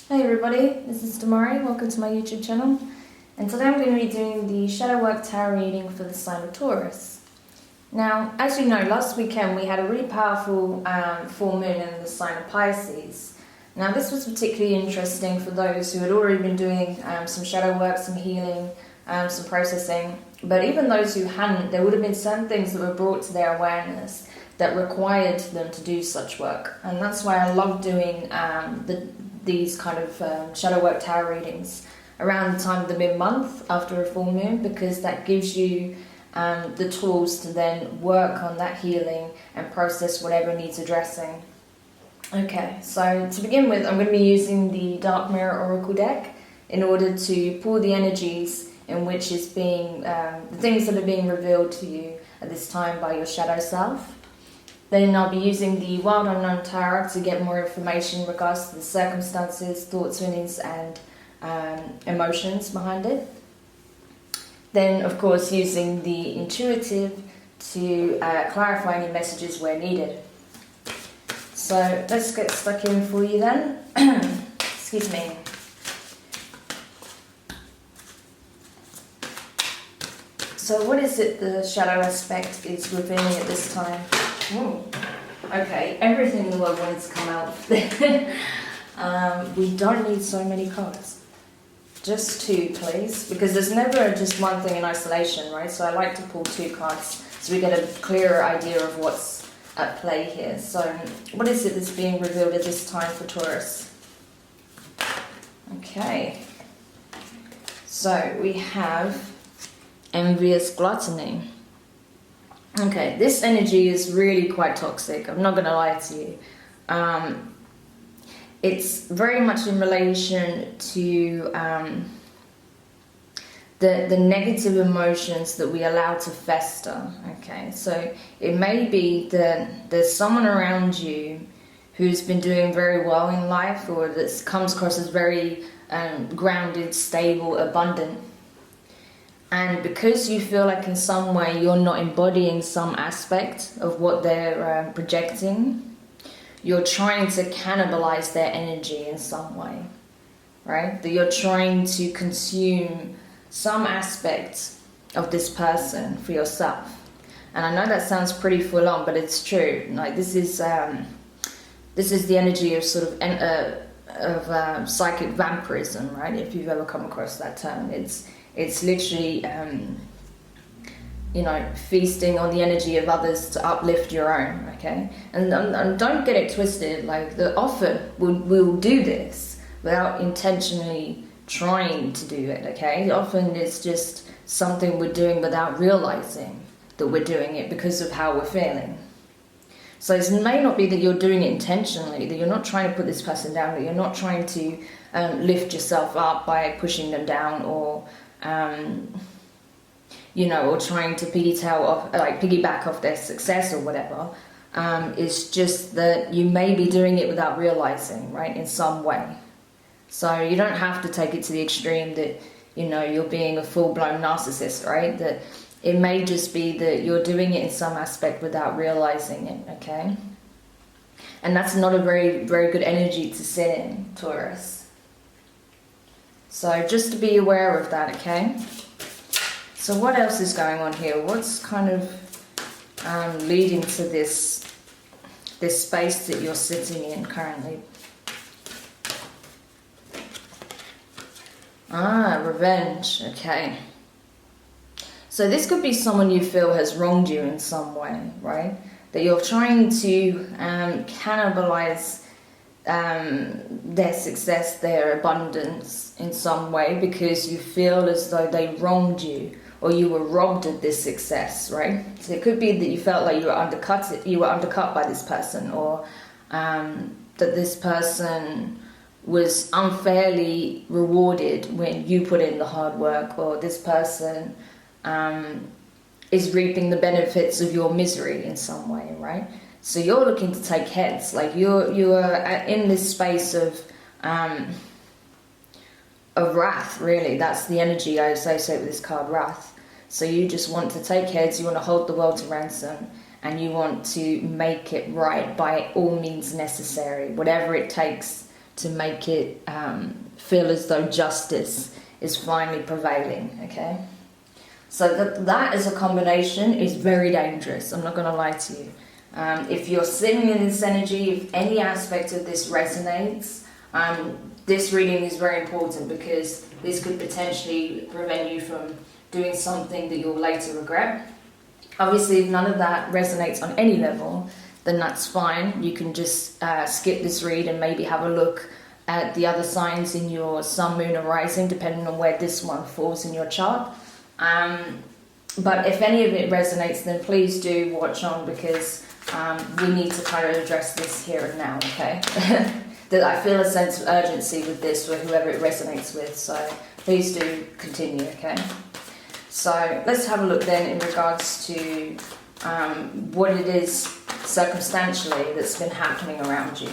Hey everybody, this is Demari, welcome to my YouTube channel, and today I'm going to be doing the Shadow Work Tarot reading for the sign of Taurus. Now, as you know, last weekend we had a really powerful full moon in the sign of Pisces. Now this was particularly interesting for those who had already been doing some shadow work, some healing, some processing, but even those who hadn't, there would have been some things that were brought to their awareness that required them to do such work, and that's why I love doing these kind of shadow work tarot readings around the time of the mid-month after a full moon, because that gives you the tools to then work on that healing and process whatever needs addressing. Okay, so to begin with, I'm going to be using the Dark Mirror Oracle deck in order to pull the energies in which is being, the things that are being revealed to you at this time by your shadow self. Then I'll be using the Wild Unknown Tarot to get more information in regards to the circumstances, thoughts, feelings, and emotions behind it. Then, of course, using the Intuitive to clarify any messages where needed. So let's get stuck in for you then. Excuse me. So what is it the shadow aspect is revealing at this time? Ooh. Okay, everything in the world wanted to come out. We don't need so many cards. Just two, please. Because there's never just one thing in isolation, right? So I like to pull two cards so we get a clearer idea of what's at play here. So what is it that's being revealed at this time for Taurus? Okay. So we have envious gluttony. Okay, this energy is really quite toxic, I'm not going to lie to you. It's very much in relation to the negative emotions that we allow to fester. Okay, so it may be that there's someone around you who's been doing very well in life, or that comes across as very grounded, stable, abundant. And because you feel like in some way you're not embodying some aspect of what they're projecting, you're trying to cannibalize their energy in some way, right? That you're trying to consume some aspect of this person for yourself. And I know that sounds pretty full on, but it's true. Like this is the energy of sort of psychic vampirism, right? If you've ever come across that term, it's literally, feasting on the energy of others to uplift your own, okay? And don't get it twisted, like often we'll do this without intentionally trying to do it, okay? Often it's just something we're doing without realizing that we're doing it because of how we're feeling. So it may not be that you're doing it intentionally, that you're not trying to put this person down, that you're not trying to lift yourself up by pushing them down, or or trying to piggyback off their success or whatever. It's just that you may be doing it without realizing, right, in some way. So you don't have to take it to the extreme that, you're being a full-blown narcissist, right? That it may just be that you're doing it in some aspect without realizing it, okay? And that's not a very, very good energy to sit in, Taurus. So just to be aware of that, okay? So what else is going on here? What's kind of leading to this space that you're sitting in currently? Revenge, okay. So this could be someone you feel has wronged you in some way, right? That you're trying to cannibalize their success, their abundance in some way, because you feel as though they wronged you, or you were robbed of this success, right? So it could be that you felt like you were undercut by this person, or that this person was unfairly rewarded when you put in the hard work, or this person is reaping the benefits of your misery in some way, right? So you're looking to take heads, like you are in this space of wrath, really. That's the energy I associate with this card, wrath. So you just want to take heads, you want to hold the world to ransom, and you want to make it right by all means necessary, whatever it takes to make it feel as though justice is finally prevailing, okay? So that as a combination is very dangerous, I'm not going to lie to you. If you're sitting in this energy, if any aspect of this resonates, this reading is very important, because this could potentially prevent you from doing something that you'll later regret. Obviously, if none of that resonates on any level, then that's fine. You can just skip this read and maybe have a look at the other signs in your sun, moon, and rising, depending on where this one falls in your chart. But if any of it resonates, then please do watch on, because we need to kind of address this here and now, okay? That I feel a sense of urgency with this for whoever it resonates with, so please do continue, okay? So let's have a look then in regards to what it is circumstantially that's been happening around you.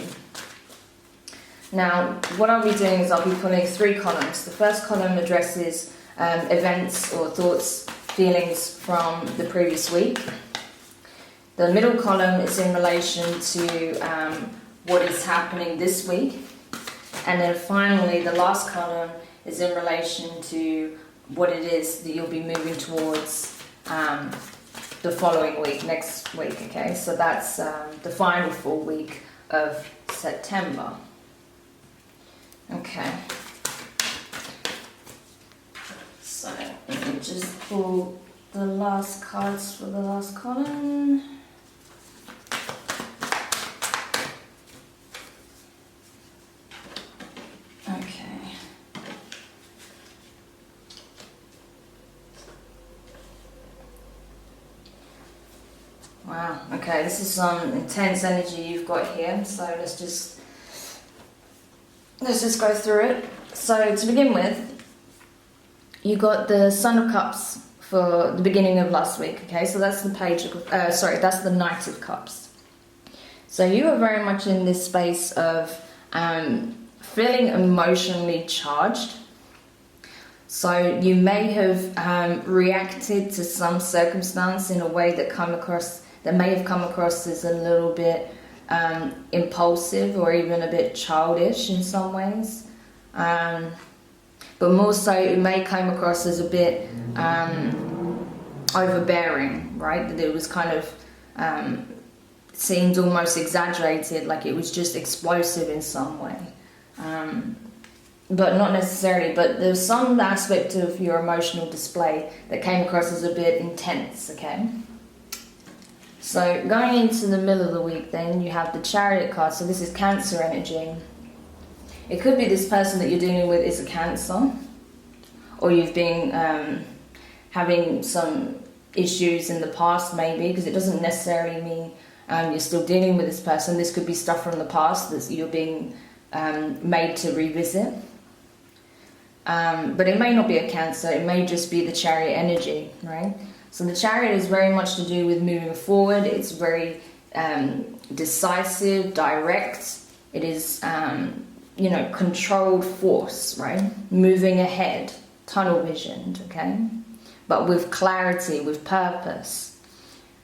Now, what I'll be doing is I'll be pulling 3 columns. The first column addresses events or thoughts, feelings from the previous week. The middle column is in relation to what is happening this week. And then finally, the last column is in relation to what it is that you'll be moving towards the following week, next week, okay? So that's the final full week of September. Okay. So let me just pull the last cards for the last column. Okay. Wow, okay, this is some intense energy you've got here, so let's just go through it. So to begin with, you got the Sun of Cups for the beginning of last week, okay? So that's the page of, that's the Knight of Cups. So you are very much in this space of feeling emotionally charged. So you may have reacted to some circumstance in a way that may have come across as a little bit impulsive or even a bit childish in some ways. But more so, it may come across as a bit overbearing, right? That it was kind of seemed almost exaggerated, like it was just explosive in some way. But not necessarily, but there's some aspect of your emotional display that came across as a bit intense, okay? So going into the middle of the week then, you have the Chariot card, so this is Cancer energy. It could be this person that you're dealing with is a Cancer, or you've been having some issues in the past maybe, because it doesn't necessarily mean you're still dealing with this person. This could be stuff from the past that you're being made to revisit. But it may not be a Cancer, it may just be the Chariot energy, right? So the Chariot is very much to do with moving forward. It's very decisive, direct. It is, controlled force, right? Moving ahead, tunnel visioned, okay? But with clarity, with purpose.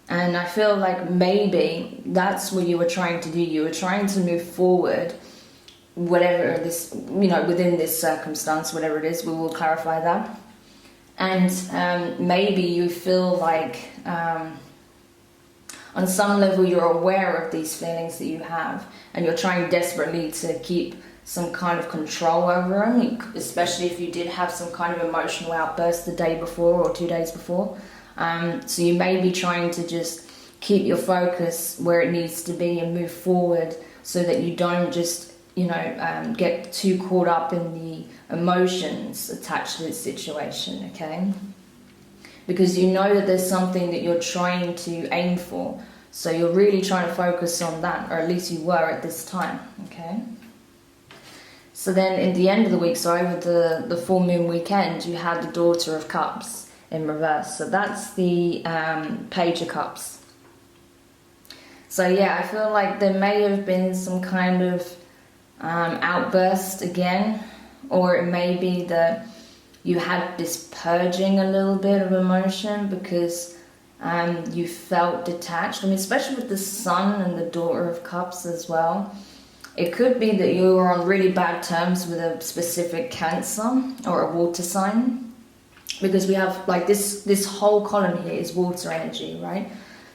And I feel like maybe that's what you were trying to do. You were trying to move forward, whatever this, within this circumstance, whatever it is, we will clarify that. And maybe you feel like on some level you're aware of these feelings that you have, and you're trying desperately to keep some kind of control over them, especially if you did have some kind of emotional outburst the day before or 2 days before. So you may be trying to just keep your focus where it needs to be and move forward, so that you don't just get too caught up in the emotions attached to this situation, okay? Because you know that there's something that you're trying to aim for, so you're really trying to focus on that, or at least you were at this time, okay? So then in the end of the week, so over the full moon weekend, you had the Daughter of Cups in reverse, so that's the Page of Cups. So yeah, I feel like there may have been some kind of outburst again, or it may be that you had this purging a little bit of emotion because you felt detached. I mean, especially with the Sun and the Daughter of Cups as well. It could be that you are on really bad terms with a specific Cancer or a water sign, because we have like this whole column here is water energy, right?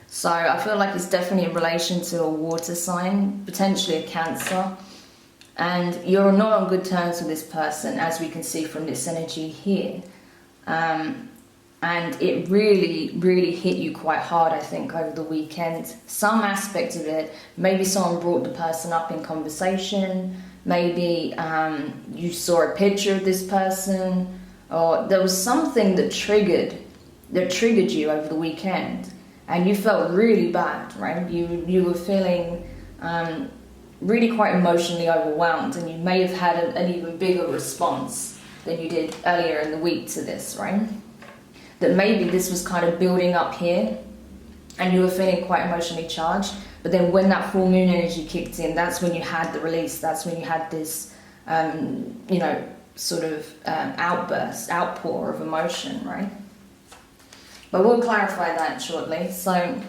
So I feel like it's definitely in relation to a water sign, potentially a Cancer. And you're not on good terms with this person, as we can see from this energy here. And it really hit you quite hard, I think, over the weekend. Some aspect of it, maybe someone brought the person up in conversation, maybe you saw a picture of this person, or there was something that triggered you over the weekend, and you felt really bad, right? You were feeling really quite emotionally overwhelmed, and you may have had an even bigger response than you did earlier in the week to this, right? That maybe this was kind of building up here and you were feeling quite emotionally charged, but then when that full moon energy kicked in, that's when you had the release, that's when you had this sort of outpour of emotion, right? But we'll clarify that shortly. So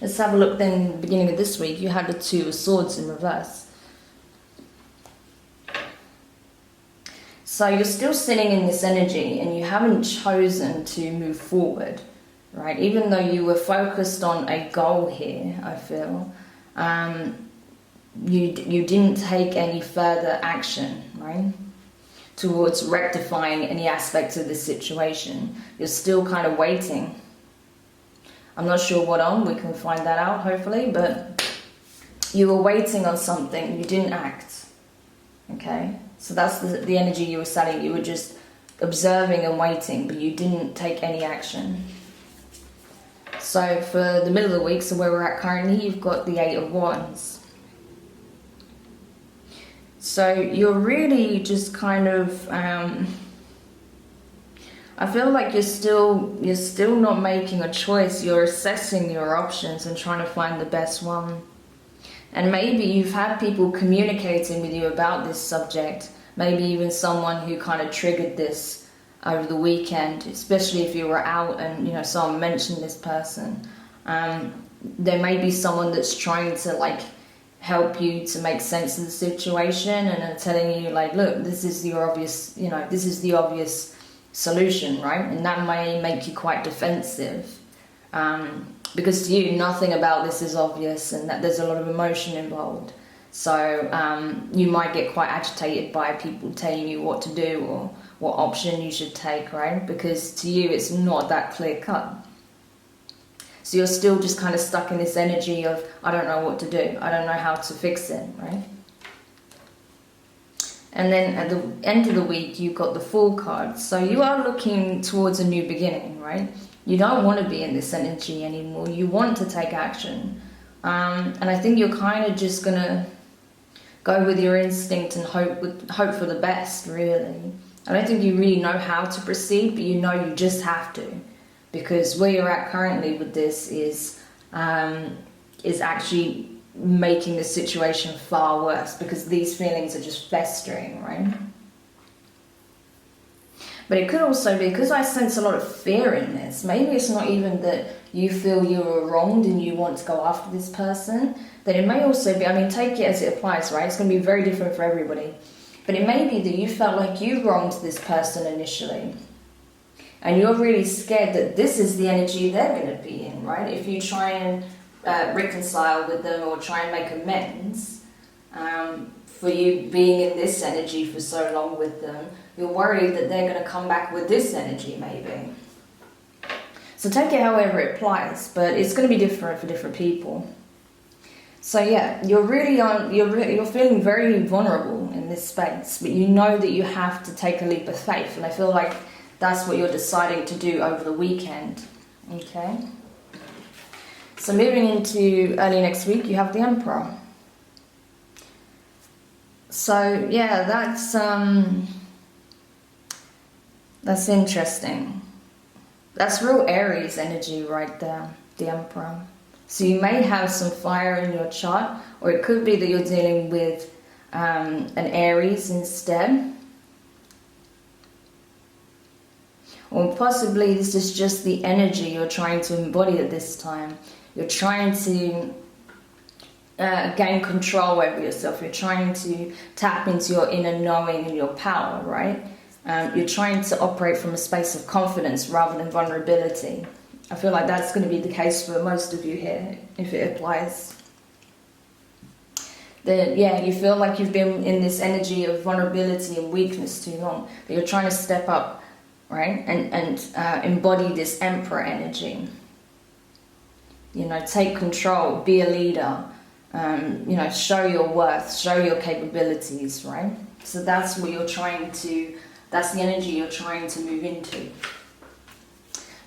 let's have a look then. Beginning of this week, you had the Two of Swords in reverse. So you're still sitting in this energy and you haven't chosen to move forward, right? Even though you were focused on a goal here, I feel, you didn't take any further action, right? Towards rectifying any aspects of this situation. You're still kind of waiting. I'm not sure what on, we can find that out hopefully, but you were waiting on something, you didn't act, okay? So that's the energy you were setting. You were just observing and waiting, but you didn't take any action. So for the middle of the week, so where we're at currently, you've got the Eight of Wands. So you're really just kind of, I feel like you're still not making a choice. You're assessing your options and trying to find the best one. And maybe you've had people communicating with you about this subject, maybe even someone who kind of triggered this over the weekend, especially if you were out and, someone mentioned this person. There may be someone that's trying to, like, help you to make sense of the situation and are telling you, like, look, this is the obvious, this is the obvious solution, right? And that may make you quite defensive. Because to you, nothing about this is obvious and that there's a lot of emotion involved. So you might get quite agitated by people telling you what to do or what option you should take, right? Because to you, it's not that clear cut. So you're still just kind of stuck in this energy of, I don't know what to do. I don't know how to fix it, right? And then at the end of the week, you've got the Fool card. So you are looking towards a new beginning, right? You don't want to be in this energy anymore. You want to take action. And I think you're kind of just going to go with your instinct and hope for the best, really. I don't think you really know how to proceed, but you know you just have to. Because where you're at currently with this is actually making the situation far worse, because these feelings are just festering, right? But it could also be, because I sense a lot of fear in this, maybe it's not even that you feel you were wronged and you want to go after this person, that it may also be, take it as it applies, right? It's going to be very different for everybody. But it may be that you felt like you wronged this person initially. And you're really scared that this is the energy they're going to be in, right? If you try and reconcile with them or try and make amends for you being in this energy for so long with them, you're worried that they're going to come back with this energy, maybe. So take it however it applies, but it's going to be different for different people. So yeah, you're feeling very vulnerable in this space, but you know that you have to take a leap of faith, and I feel like that's what you're deciding to do over the weekend. Okay. So moving into early next week, you have the Emperor. So yeah, that's interesting. That's real Aries energy right there, the Emperor. So you may have some fire in your chart, or it could be that you're dealing with an Aries instead. Or possibly this is just the energy you're trying to embody at this time. You're trying to gain control over yourself. You're trying to tap into your inner knowing and your power, right? You're trying to operate from a space of confidence rather than vulnerability. I feel like that's going to be the case for most of you here, if it applies. Then, yeah, you feel like you've been in this energy of vulnerability and weakness too long. That you're trying to step up, right? And embody this emperor energy. You know, take control, be a leader. You know, show your worth, show your capabilities, right? So that's what you're trying to, that's the energy you're trying to move into.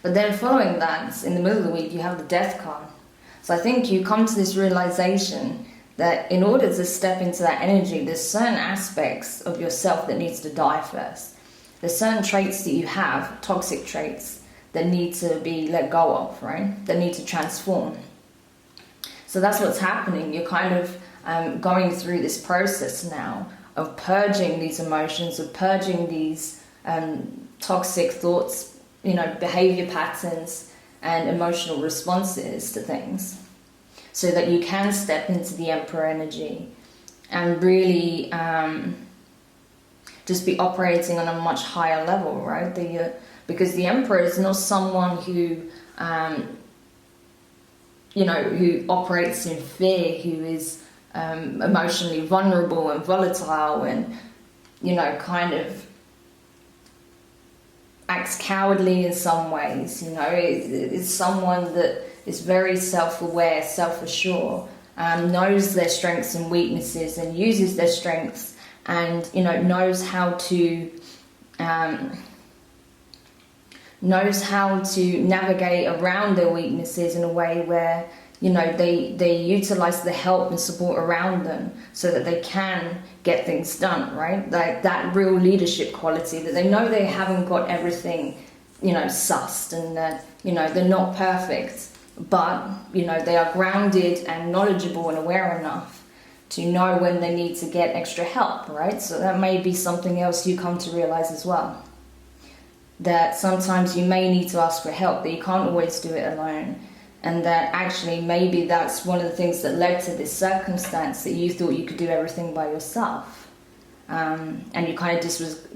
But then following that, in the middle of the week, you have the death card. So I think you come to this realization that in order to step into that energy, there's certain aspects of yourself that needs to die first. There's certain traits that you have, toxic traits, that need to be let go of, right? That need to transform. So that's what's happening. You're kind of going through this process now of purging these emotions, of purging these toxic thoughts, you know, behavior patterns and emotional responses to things, so that you can step into the Emperor energy and really just be operating on a much higher level, right? Because the Emperor is not someone who you know, who operates in fear, who is emotionally vulnerable and volatile and, you know, kind of acts cowardly in some ways. You know, it's someone that is very self-aware, self-assured, knows their strengths and weaknesses and uses their strengths, and, you know, knows how to navigate around their weaknesses in a way where, you know, they utilize the help and support around them so that they can get things done, right? Like that real leadership quality, that they know they haven't got everything, you know, sussed, and that, you know, they're not perfect, but, you know, they are grounded and knowledgeable and aware enough to know when they need to get extra help, right? So that may be something else you come to realize as well. That sometimes you may need to ask for help, that you can't always do it alone, and that actually maybe that's one of the things that led to this circumstance, that you thought you could do everything by yourself, and you kind of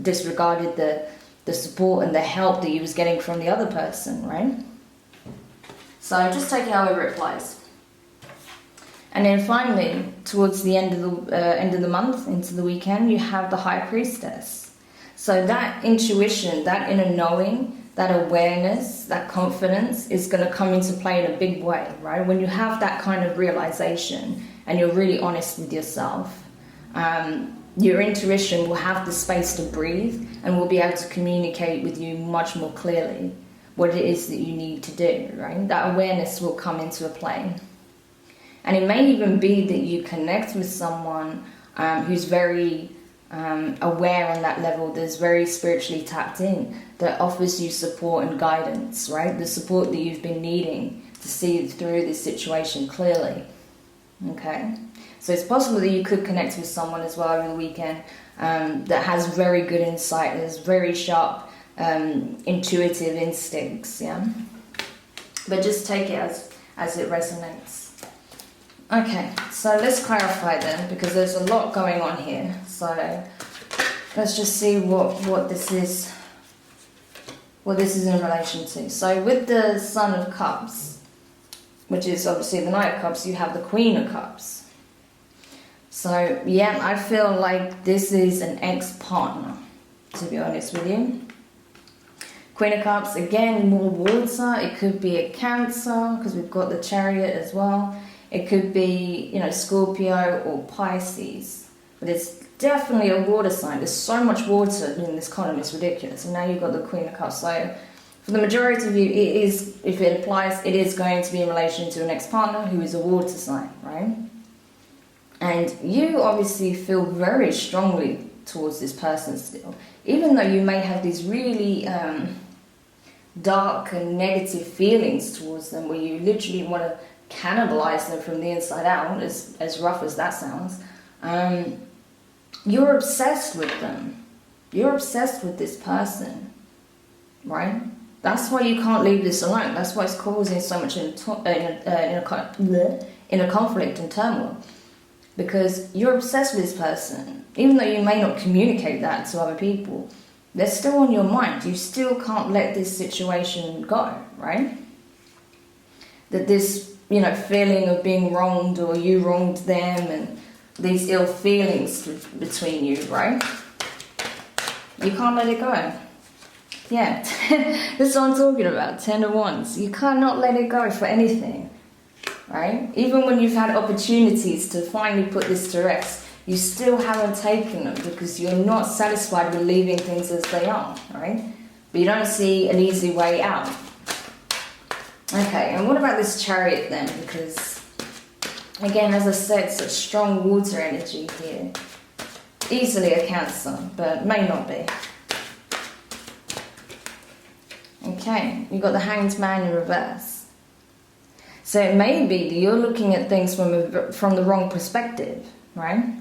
disregarded the support and the help that you was getting from the other person, right? So just take it however it applies. And then finally, towards the end of the month, into the weekend, you have the High Priestess. So that intuition, that inner knowing, that awareness, that confidence is going to come into play in a big way, right? When you have that kind of realization and you're really honest with yourself, your intuition will have the space to breathe and will be able to communicate with you much more clearly what it is that you need to do, right? That awareness will come into a play. And it may even be that you connect with someone who's very aware on that level, that's very spiritually tapped in, that offers you support and guidance, right? The support that you've been needing to see through this situation clearly. Okay? So it's possible that you could connect with someone as well over the weekend that has very good insight, has very sharp intuitive instincts, yeah? But just take it as it resonates. Okay, so let's clarify then, because there's a lot going on here. So let's just see what this is in relation to. So with the Son of Cups, which is obviously the Knight of Cups, you have the Queen of Cups. So yeah, I feel like this is an ex-partner, to be honest with you. Queen of Cups, again, more water. It could be a Cancer, because we've got the Chariot as well. It could be, you know, Scorpio or Pisces. But it's definitely a water sign. There's so much water in this column, it's ridiculous. And now you've got the Queen of Cups. So for the majority of you, it is, if it applies, it is going to be in relation to an ex-partner who is a water sign, right? And you obviously feel very strongly towards this person still. Even though you may have these really dark and negative feelings towards them, where you literally want to cannibalize them from the inside out, as rough as that sounds, you're obsessed with them. You're obsessed with this person, right? That's why you can't leave this alone. That's why it's causing so much in a conflict and turmoil. Because you're obsessed with this person. Even though you may not communicate that to other people, they're still on your mind. You still can't let this situation go, right? That this, feeling of being wronged, or you wronged them, and these ill feelings between you, right? You can't let it go. Yeah, this is what I'm talking about, 10 of Wands. You cannot let it go for anything, right? Even when you've had opportunities to finally put this to rest, you still haven't taken them because you're not satisfied with leaving things as they are, right? But you don't see an easy way out. Okay, and what about this Chariot then? Because, again, as I said, such strong water energy here. Easily a Cancer, but may not be. Okay, you've got the Hanged Man in reverse. So it may be that you're looking at things from the wrong perspective, right?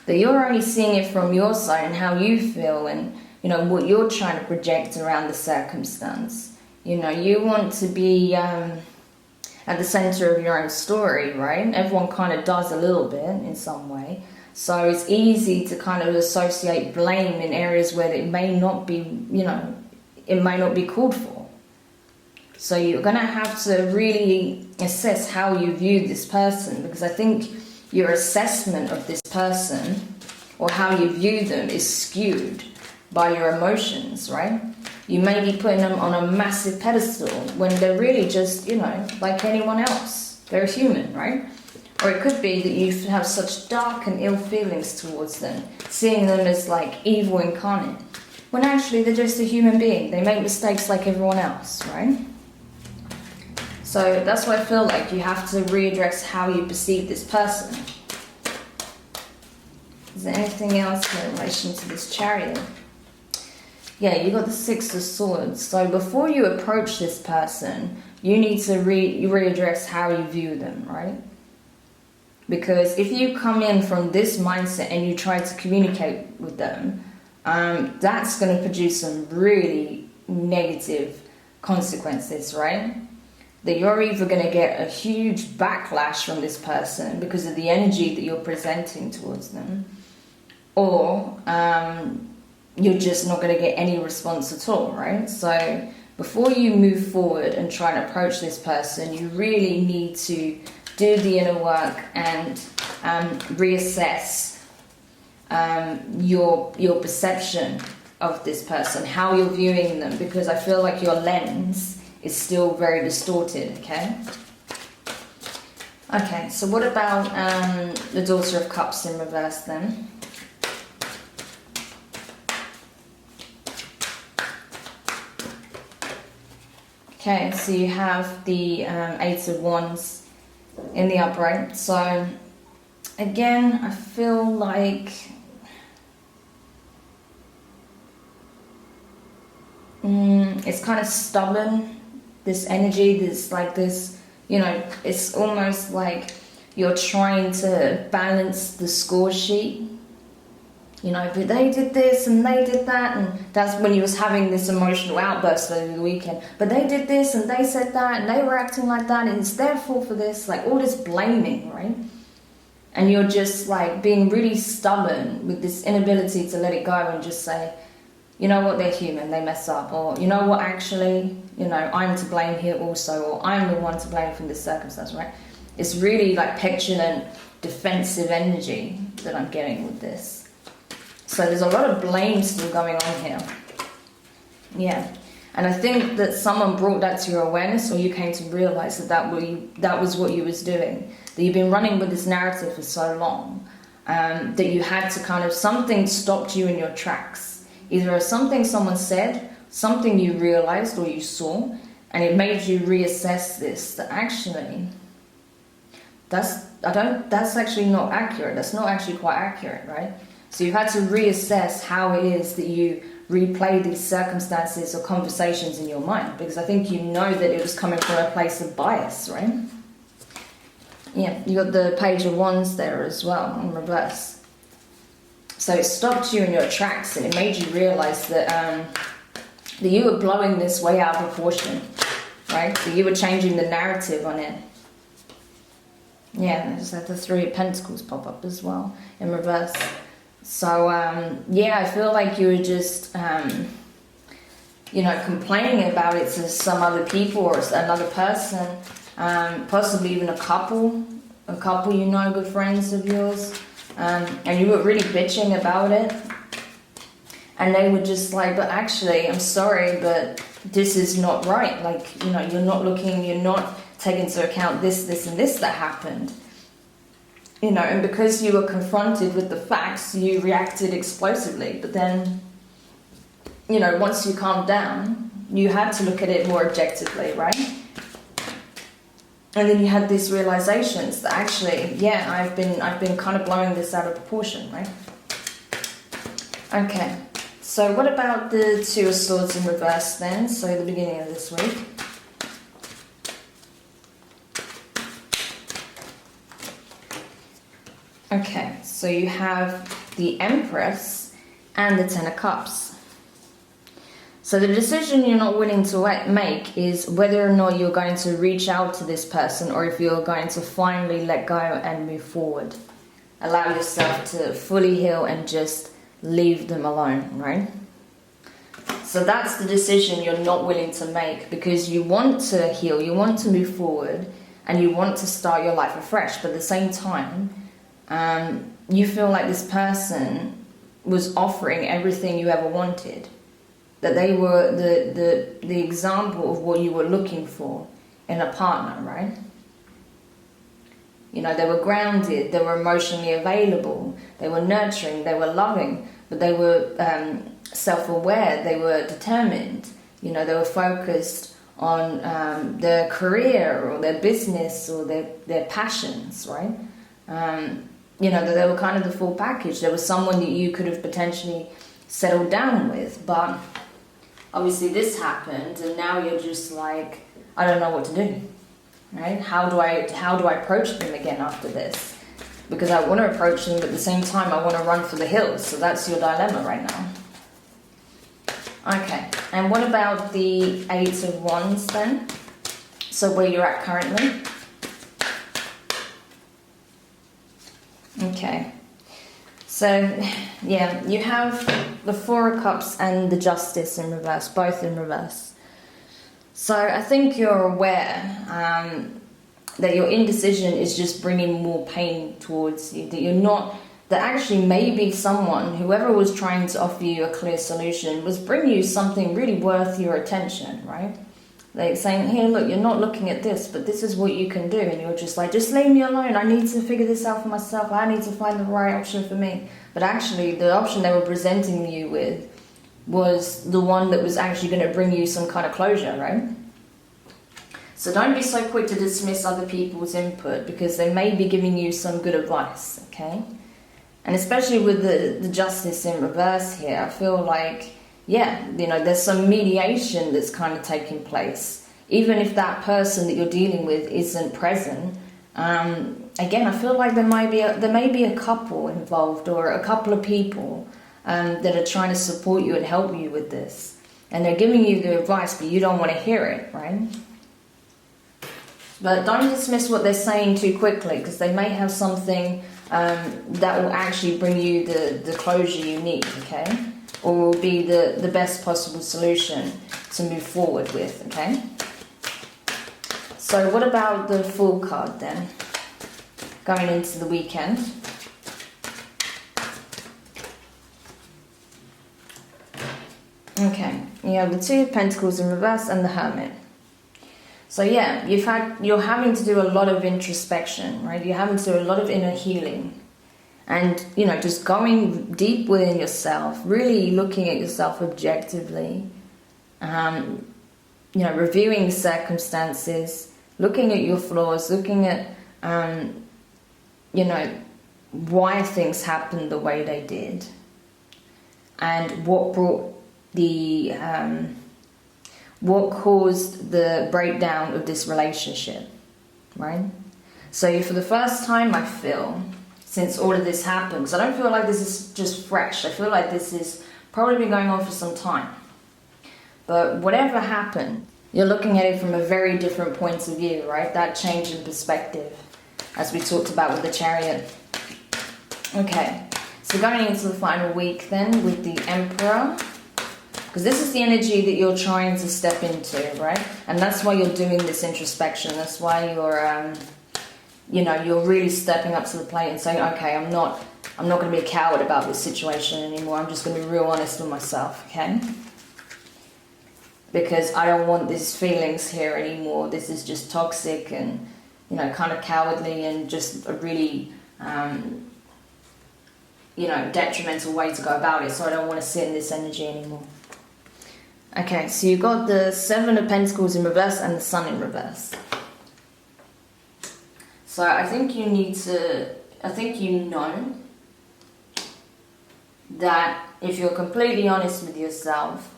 That you're only seeing it from your side and how you feel and, what you're trying to project around the circumstance. You want to be at the center of your own story, right? Everyone kind of does a little bit in some way. So it's easy to kind of associate blame in areas where it may not be, it may not be called for. So you're going to have to really assess how you view this person, because I think your assessment of this person or how you view them is skewed by your emotions, right? You may be putting them on a massive pedestal when they're really just, like anyone else. They're human, right? Or it could be that you have such dark and ill feelings towards them, seeing them as like evil incarnate, when actually they're just a human being. They make mistakes like everyone else, right? So that's why I feel like you have to readdress how you perceive this person. Is there anything else in relation to this Chariot? Yeah, you got the Six of Swords. So before you approach this person, you need to readdress how you view them, right? Because if you come in from this mindset and you try to communicate with them, that's going to produce some really negative consequences, right? That you're either going to get a huge backlash from this person because of the energy that you're presenting towards them, or you're just not going to get any response at all, right? So before you move forward and try and approach this person, you really need to do the inner work and reassess your perception of this person, how you're viewing them, because I feel like your lens is still very distorted, okay? Okay, so what about the Daughter of Cups in reverse then? Okay, so you have the Eight of Wands in the upright. So again, I feel like it's kind of stubborn, this energy, this like this, it's almost like you're trying to balance the score sheet. But they did this and they did that, and that's when you was having this emotional outburst over the weekend. But they did this and they said that and they were acting like that and it's their fault for this, like all this blaming, right? And you're just like being really stubborn with this inability to let it go and just say, you know what, they're human, they mess up, or you know what, actually, I'm to blame here also, or I'm the one to blame from this circumstance, right? It's really like petulant, defensive energy that I'm getting with this. So there's a lot of blame still going on here. Yeah. And I think that someone brought that to your awareness, or you came to realize that was what you was doing. That you've been running with this narrative for so long, that you had to kind of, something stopped you in your tracks. Either something someone said, something you realized or you saw, and it made you reassess this, that actually, that's actually not accurate. That's not actually quite accurate, right? So you had to reassess how it is that you replay these circumstances or conversations in your mind, because I think that it was coming from a place of bias, right? Yeah, you got the Page of Wands there as well in reverse. So it stopped you in your tracks and it made you realize that you were blowing this way out of proportion, right? That you were changing the narrative on it. Yeah, and I just had the Three of Pentacles pop up as well in reverse. So, yeah, I feel like you were just, complaining about it to some other people or another person, possibly even a couple, good friends of yours, and you were really bitching about it. And they were just like, but actually, I'm sorry, but this is not right. Like, you're not taking into account this, and this that happened. And because you were confronted with the facts, you reacted explosively. But then, once you calmed down, you had to look at it more objectively, right? And then you had these realizations that actually, yeah, I've been kind of blowing this out of proportion, right? Okay. So what about the Two of Swords in reverse then? So the beginning of this week. Okay, so you have the Empress and the Ten of Cups. So the decision you're not willing to make is whether or not you're going to reach out to this person or if you're going to finally let go and move forward. Allow yourself to fully heal and just leave them alone, right? So that's the decision you're not willing to make because you want to heal, you want to move forward, and you want to start your life afresh. But at the same time, you feel like this person was offering everything you ever wanted. That they were the example of what you were looking for in a partner, right? They were grounded, they were emotionally available, they were nurturing, they were loving, but they were self-aware, they were determined, they were focused on their career or their business or their passions, right? That they were kind of the full package. There was someone that you could have potentially settled down with, but obviously this happened and now you're just like, I don't know what to do, right? How do I approach them again after this? Because I want to approach them, but at the same time I want to run for the hills. So that's your dilemma right now. Okay, and what about the Eight of Wands then? So where you're at currently? Okay, so yeah, you have the Four of Cups and the Justice in reverse, both in reverse. So I think you're aware that your indecision is just bringing more pain towards you, that actually maybe someone, whoever was trying to offer you a clear solution, was bringing you something really worth your attention, right? Like saying, here, look, you're not looking at this, but this is what you can do. And you're just like, just leave me alone. I need to figure this out for myself. I need to find the right option for me. But actually, the option they were presenting you with was the one that was actually going to bring you some kind of closure, right? So don't be so quick to dismiss other people's input because they may be giving you some good advice, okay? And especially with the Justice in reverse here, I feel like, yeah, there's some mediation that's kind of taking place. Even if that person that you're dealing with isn't present, again, I feel like there may be a couple involved or a couple of people that are trying to support you and help you with this. And they're giving you the advice, but you don't want to hear it, right? But don't dismiss what they're saying too quickly because they may have something that will actually bring you the closure you need, okay? Or will be the best possible solution to move forward with, okay? So what about the Fool card then? Going into the weekend. Okay, you have the Two of Pentacles in reverse and the Hermit. So yeah, you're having to do a lot of introspection, right? You're having to do a lot of inner healing. And, just going deep within yourself, really looking at yourself objectively, reviewing circumstances, looking at your flaws, looking at, why things happened the way they did, and what caused the breakdown of this relationship, right? So for the first time, I feel, since all of this happened, because I don't feel like this is just fresh. I feel like this has probably been going on for some time. But whatever happened, you're looking at it from a very different point of view, right? That change in perspective. as we talked about with the Chariot. Okay, so going into the final week then with the Emperor, because this is the energy that you're trying to step into, right? And that's why you're doing this introspection. That's why you're, you're really stepping up to the plate and saying, okay, I'm not going to be a coward about this situation anymore. I'm just going to be real honest with myself, okay? Because I don't want these feelings here anymore. This is just toxic and, kind of cowardly and just a really, detrimental way to go about it. So I don't want to sit in this energy anymore. Okay, so you got the Seven of Pentacles in reverse and the Sun in reverse. So I think you know that if you're completely honest with yourself,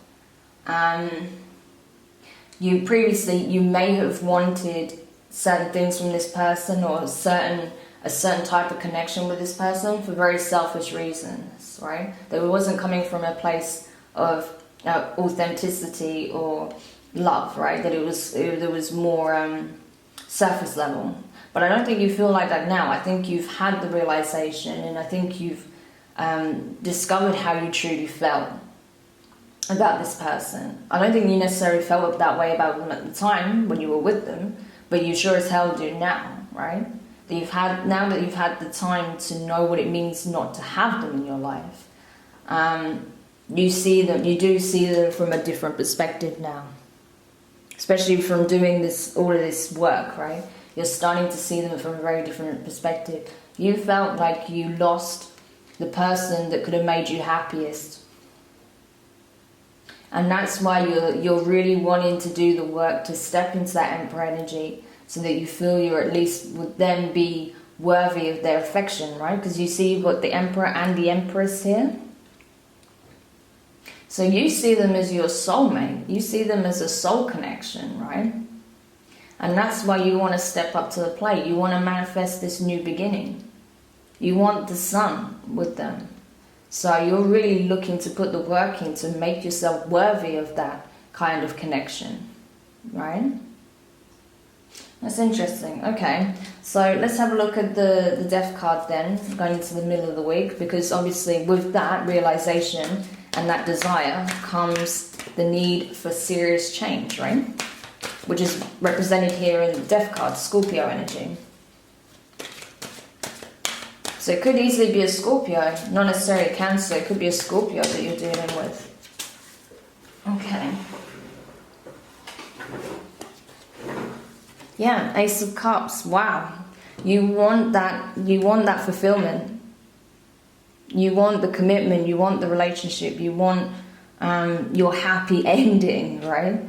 you may have wanted certain things from this person or a certain type of connection with this person for very selfish reasons, right? That it wasn't coming from a place of authenticity or love, right? That it was more surface level. But I don't think you feel like that now. I think you've had the realization, and I think you've discovered how you truly felt about this person. I don't think you necessarily felt that way about them at the time when you were with them, but you sure as hell do now, right? Now that you've had the time to know what it means not to have them in your life, you do see them from a different perspective now. Especially from doing all of this work, right? You're starting to see them from a very different perspective. You felt like you lost the person that could have made you happiest. And that's why you're really wanting to do the work to step into that Emperor energy so that you feel you're at least would then be worthy of their affection, right? Because you see you've got the Emperor and the Empress here. So you see them as your soulmate. You see them as a soul connection, right? And that's why you want to step up to the plate. You want to manifest this new beginning. You want the Sun with them. So you're really looking to put the work in to make yourself worthy of that kind of connection, right? That's interesting. Okay, so let's have a look at the Death card then, going into the middle of the week, because obviously with that realization and that desire comes the need for serious change, right? Which is represented here in the Death card, Scorpio energy. So it could easily be a Scorpio, not necessarily a Cancer. It could be a Scorpio that you're dealing with. Okay. Yeah, Ace of Cups. Wow. You want that fulfillment. You want the commitment. You want the relationship. You want your happy ending, right?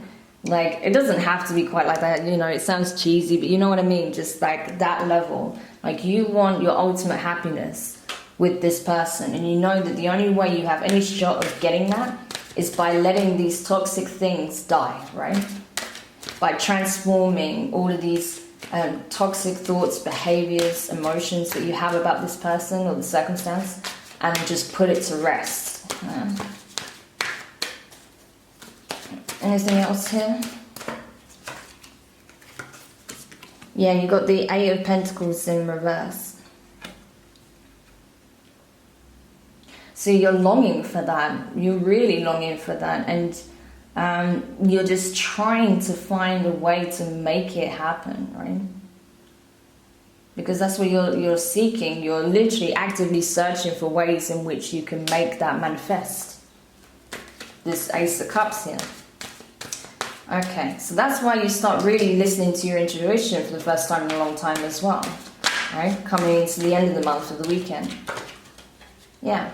Like, it doesn't have to be quite like that. It sounds cheesy, but you know what I mean? Just like that level. Like, you want your ultimate happiness with this person. And you know that the only way you have any shot of getting that is by letting these toxic things die, right? By transforming all of these toxic thoughts, behaviours, emotions that you have about this person or the circumstance, and just put it to rest. Anything else here? Yeah, you got the Eight of Pentacles in reverse. So you're longing for that. You're really longing for that. And you're just trying to find a way to make it happen, right? Because that's what you're seeking. You're literally actively searching for ways in which you can make that manifest. This Ace of Cups here. Okay, so that's why you start really listening to your intuition for the first time in a long time as well, right? Coming into the end of the month, of the weekend. Yeah.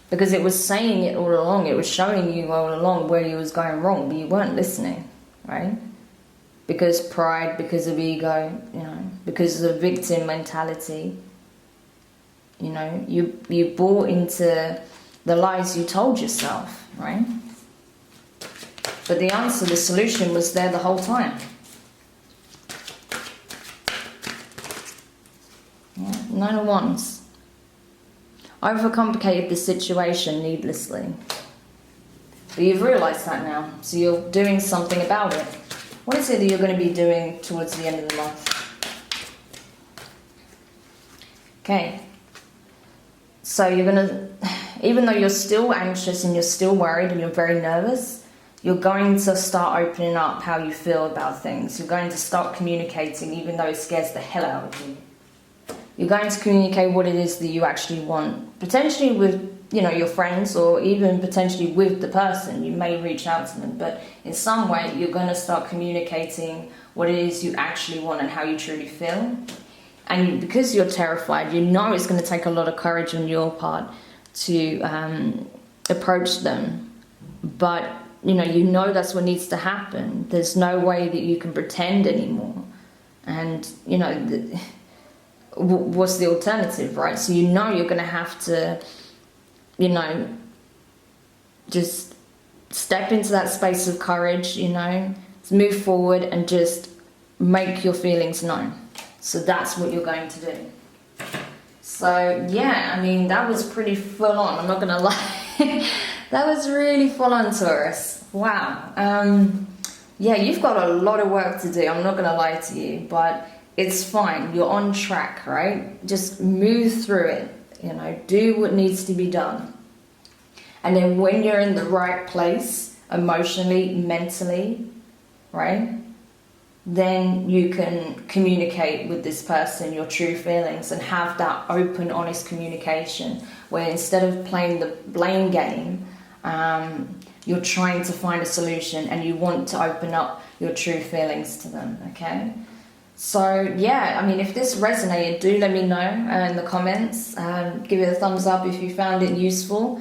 Because it was saying it all along, it was showing you all along where you was going wrong, but you weren't listening, right? Because pride, because of ego, because of the victim mentality, you bought into the lies you told yourself, right? But the answer, the solution was there the whole time. Yeah, Nine of Wands. Overcomplicated the situation needlessly. But you've realised that now, so you're doing something about it. What is it that you're going to be doing towards the end of the month? Okay. So you're going to, even though you're still anxious and you're still worried and you're very nervous, you're going to start opening up how you feel about things. You're going to start communicating even though it scares the hell out of you. You're going to communicate what it is that you actually want. Potentially with, your friends, or even potentially with the person. You may reach out to them, but in some way you're going to start communicating what it is you actually want and how you truly feel. And because you're terrified, it's going to take a lot of courage on your part to approach them. But, that's what needs to happen. There's no way that you can pretend anymore. And, what's the alternative, right? So you're going to have to, just step into that space of courage, move forward and just make your feelings known. So that's what you're going to do. So yeah, that was pretty full on, I'm not gonna lie. That was really full on, Taurus. Wow. Yeah, you've got a lot of work to do, I'm not gonna lie to you, but it's fine, you're on track, right? Just move through it, do what needs to be done. And then when you're in the right place, emotionally, mentally, right? Then you can communicate with this person your true feelings and have that open, honest communication where instead of playing the blame game, you're trying to find a solution and you want to open up your true feelings to them, okay? So yeah, if this resonated, do let me know in the comments. Give it a thumbs up if you found it useful.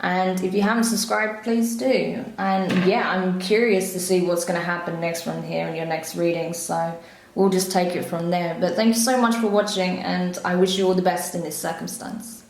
And if you haven't subscribed, please do. And yeah, I'm curious to see what's going to happen next from here in your next reading. So we'll just take it from there. But thank you so much for watching, and I wish you all the best in this circumstance.